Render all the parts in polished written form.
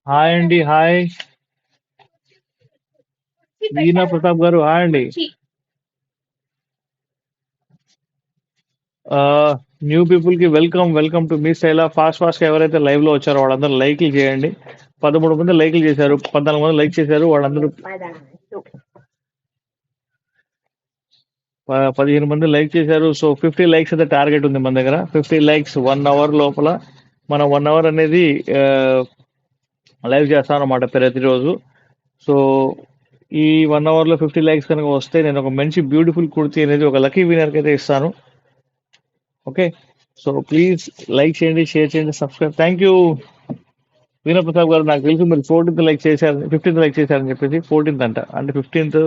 Hi అండి. Hi. వీణా ప్రతాప్ గారు hi అండి. న్యూ పీపుల్ కి welcome welcome to me style. Fast గా ఎవరైతే లైవ్ లో వచ్చారో వాళ్ళందరూ లైక్లు చేయండి. 13 మంది లైక్లు చేశారు, 14 మంది లైక్ చేశారు. వాళ్ళందరూ 15 మంది లైక్ చేశారు. సో 50 లైక్స్ అయితే టార్గెట్ ఉంది మన దగ్గర. 50 లైక్స్ 1 అవర్ లోపల మనం 1 అవర్ అనేది లైవ్ చేస్తాం అన్నమాట ప్రతిరోజు. సో ఈ 1 అవర్ లో 50 లైక్స్ కనుక వస్తే నేను ఒక మంచి బ్యూటిఫుల్ కుర్తీ అనేది ఒక లక్కీ వినర్ కి అయితే ఇస్తాను. ఓకే, సో ప్లీజ్ లైక్ చేయండి, షేర్ చేయండి, సబ్స్క్రైబ్. థ్యాంక్ యూ వీణ ప్రతాప్ గారు. నాకు తెలుసు మీరు 14th లైక్ చేశారు, 15th లైక్ చేశారని చెప్పేసి. 14th అంట, అంటే 15th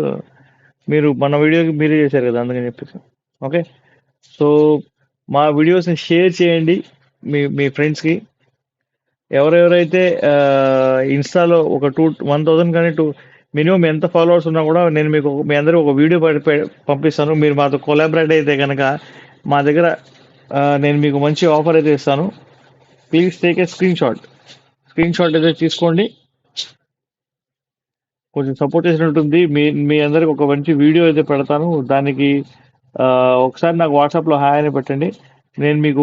మీరు మన వీడియోకి మీరే చేశారు కదా, అందుకని చెప్పేసి. ఓకే, సో మా వీడియోస్ని షేర్ చేయండి మీ ఫ్రెండ్స్కి. ఎవరెవరైతే ఇన్స్టాలో ఒక 1,000 కానీ మినిమం ఎంత ఫాలోవర్స్ ఉన్నా కూడా నేను మీకు మీ అందరూ ఒక వీడియో పంపిస్తాను. మీరు మాతో కొలాబరేట్ అయితే కనుక మా దగ్గర నేను మీకు మంచి ఆఫర్ అయితే ఇస్తాను. Please take a screen shot అయితే తీసుకోండి. కొంచెం సపోర్ట్ చేసినట్టుంది. మీ అందరికి ఒక మంచి వీడియో అయితే పెడతాను. దానికి ఒకసారి నాకు వాట్సాప్లో హాయ్ అని పెట్టండి. నేను మీకు